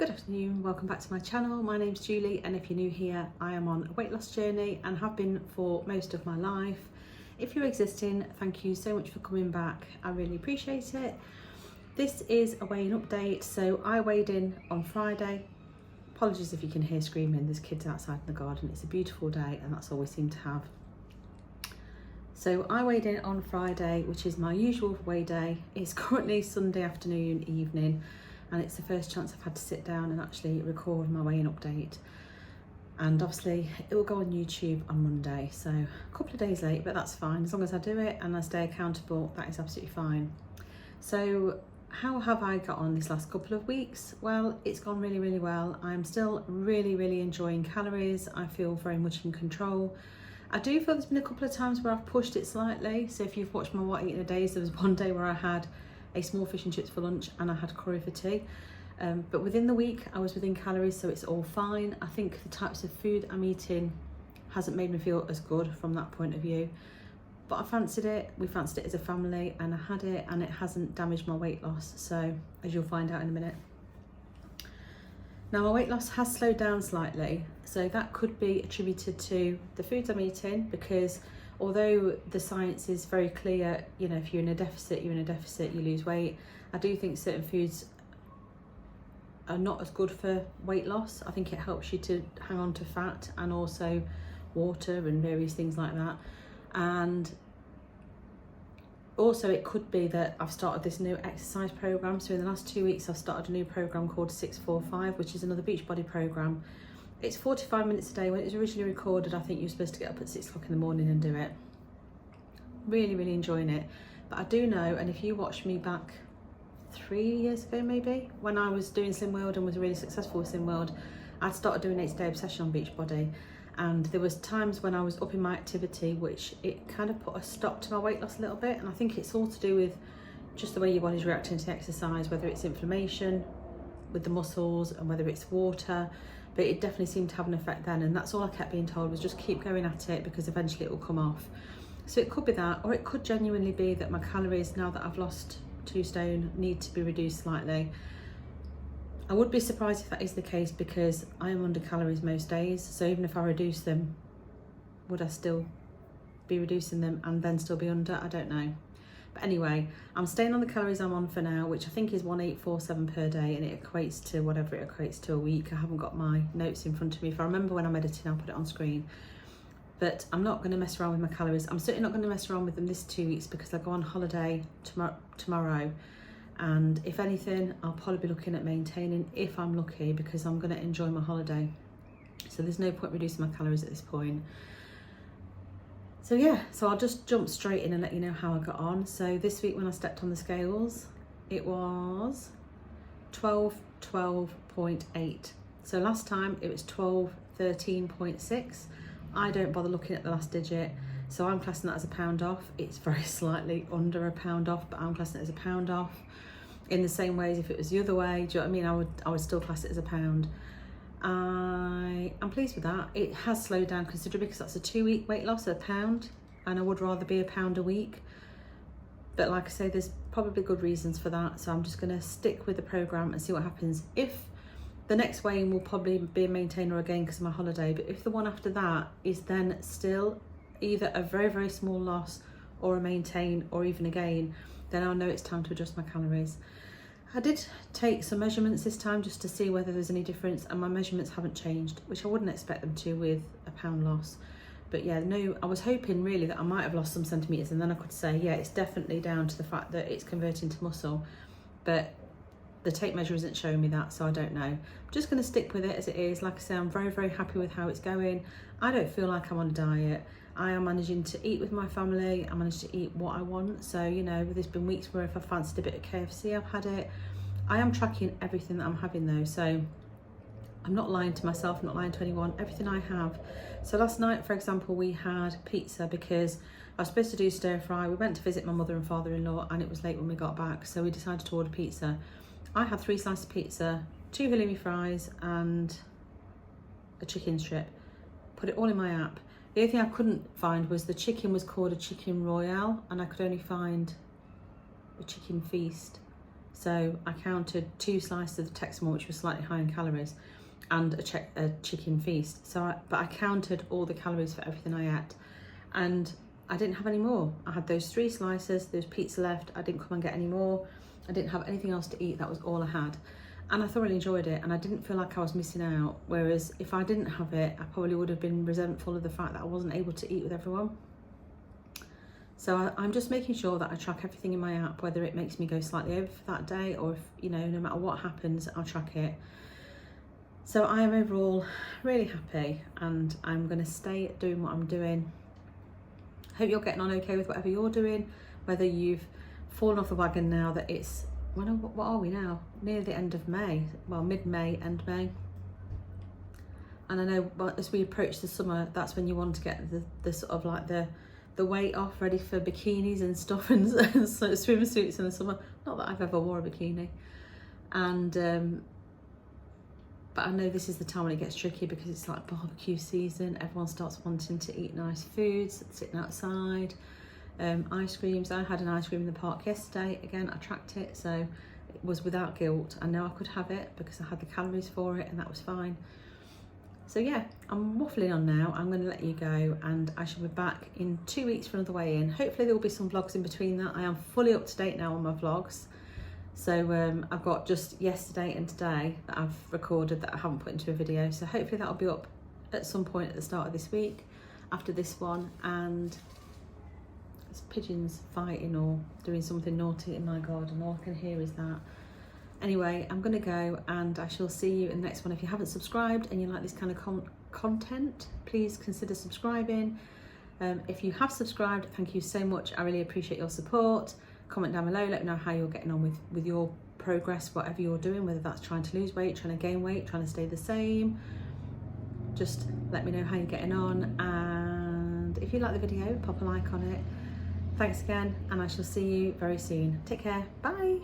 Good afternoon, welcome back to my channel. My name's Julie, and if you're new here, I am on a weight loss journey and have been for most of my life. If you're existing, thank you so much for coming back. I really appreciate it. This is a weigh-in update. So I weighed in on Friday. Apologies if you can hear screaming, there's kids outside in the garden. It's a beautiful day and that's all we seem to have. So I weighed in on Friday, which is my usual weigh day. It's currently Sunday afternoon, evening, and it's the first chance I've had to sit down and actually record my weigh-in update. And obviously it will go on YouTube on Monday, so a couple of days late, but that's fine. As long as I do it and I stay accountable, that is absolutely fine. So how have I got on this last couple of weeks? Well, it's gone really, really well. I'm still really enjoying calories. I feel very much in control. I do feel there's been a couple of times where I've pushed it slightly. So if you've watched my What Eating a Days, there was one day where I had a small fish and chips for lunch and I had curry for tea. But within the week, I was within calories, so it's all fine. I think the types of food I'm eating hasn't made me feel as good from that point of view. But I fancied it, we fancied it as a family, and I had it, and it hasn't damaged my weight loss. So, as you'll find out in a minute. Now, my weight loss has slowed down slightly. So that could be attributed to the foods I'm eating, because although the science is very clear, you know, if you're in a deficit, you're in a deficit, you lose weight. I do think certain foods are not as good for weight loss. I think it helps you to hang on to fat and also water and various things like that. And also it could be that I've started this new exercise program. So in the last 2 weeks, I've started a new program called 645, which is another Beachbody program. It's 45 minutes a day. When it was originally recorded, I think you were supposed to get up at 6 o'clock in the morning and do it. Really enjoying it. But I do know, and if you watched me back 3 years ago maybe, when I was doing Slim World and was really successful with Slim World, I'd started doing 8-day obsession on Beachbody. And there was times when I was up in my activity, which it kind of put a stop to my weight loss a little bit. And I think it's all to do with just the way your body's reacting to exercise, whether it's inflammation with the muscles and whether it's water. But it definitely seemed to have an effect then. And that's all I kept being told, was just keep going at it because eventually it will come off. So it could be that, or it could genuinely be that my calories, now that I've lost 2 stone, need to be reduced slightly. I would be surprised if that is the case, because I am under calories most days. So even if I reduce them, would I still be reducing them and then still be under? I don't know. But anyway, I'm staying on the calories I'm on for now, which I think is 1847 per day, and it equates to whatever it equates to a week. I haven't got my notes in front of me. If I remember when I'm editing, I'll put it on screen. But I'm not going to mess around with my calories. I'm certainly not going to mess around with them this 2 weeks, because I go on holiday tomorrow. And if anything, I'll probably be looking at maintaining, if I'm lucky, because I'm going to enjoy my holiday. So there's no point reducing my calories at this point. So yeah, so I'll just jump straight in and let you know how I got on. So this week when I stepped on the scales, it was 12.8. So last time it was 13.6. I don't bother looking at the last digit, so I'm classing that as a pound off. It's very slightly under a pound off, but I'm classing it as a pound off. In the same way as if it was the other way, do you know what I mean? I would still class it as a pound. I'm pleased with that. It has slowed down considerably, because that's a 2-week weight loss, a pound, and I would rather be a pound a week. But like I say, there's probably good reasons for that, so I'm just going to stick with the program and see what happens. If the next weigh-in will probably be a maintainer again because of my holiday, but if the one after that is then still either a very small loss or a maintain or even a gain, then I'll know it's time to adjust my calories. I did take some measurements this time just to see whether there's any difference, and my measurements haven't changed, which I wouldn't expect them to with a pound loss. But yeah, no, I was hoping really that I might have lost some centimetres, and then I could say, yeah, it's definitely down to the fact that it's converting to muscle. But the tape measure isn't showing me that, so I don't know. I'm just going to stick with it as it is. Like I say, I'm very happy with how it's going. I don't feel like I'm on a diet. I am managing to eat with my family. I managed to eat what I want. So, you know, there's been weeks where if I fancied a bit of KFC, I've had it. I am tracking everything that I'm having though. So I'm not lying to myself, I'm not lying to anyone, everything I have. So last night, for example, we had pizza because I was supposed to do stir fry. We went to visit my mother and father-in-law and it was late when we got back. So we decided to order pizza. I had 3 slices of pizza, 2 halloumi fries and a chicken strip. Put it all in my app. The only thing I couldn't find was the chicken was called a chicken royale, and I could only find a chicken feast. So I counted 2 slices of the Texamore, which was slightly high in calories, and a chicken feast. But I counted all the calories for everything I ate, and I didn't have any more. I had those 3 slices, there's pizza left, I didn't come and get any more. I didn't have anything else to eat, that was all I had. And I thoroughly enjoyed it, and I didn't feel like I was missing out. Whereas if I didn't have it, I probably would have been resentful of the fact that I wasn't able to eat with everyone. So I'm just making sure that I track everything in my app, whether it makes me go slightly over for that day, or if, you know, no matter what happens, I'll track it. So I am overall really happy, and I'm going to stay doing what I'm doing. Hope you're getting on okay with whatever you're doing, whether you've fallen off the wagon now that it's, what are we now? Near the end of May, well, mid-May, end May. And I know as we approach the summer, that's when you want to get the sort of like the weight off, ready for bikinis and stuff, and swimsuits in the summer. Not that I've ever wore a bikini. And but I know this is the time when it gets tricky, because it's like barbecue season. Everyone starts wanting to eat nice foods, sitting outside. Ice creams. I had an ice cream in the park yesterday. Again, I tracked it, so it was without guilt. I know I could have it because I had the calories for it, and that was fine. So yeah, I'm waffling on now. I'm going to let you go, and I shall be back in 2 weeks for another weigh-in. Hopefully there will be some vlogs in between that. I am fully up to date now on my vlogs. So I've got just yesterday and today that I've recorded that I haven't put into a video. So hopefully that'll be up at some point at the start of this week after this one. And it's pigeons fighting or doing something naughty in my garden. All I can hear is that. Anyway, I'm going to go, and I shall see you in the next one. If you haven't subscribed and you like this kind of content, please consider subscribing. If you have subscribed, thank you so much. I really appreciate your support. Comment down below, let me know how you're getting on with your progress, whatever you're doing, whether that's trying to lose weight, trying to gain weight, trying to stay the same. Just let me know how you're getting on, and if you like the video, pop a like on it. Thanks again, and I shall see you very soon. Take care, bye.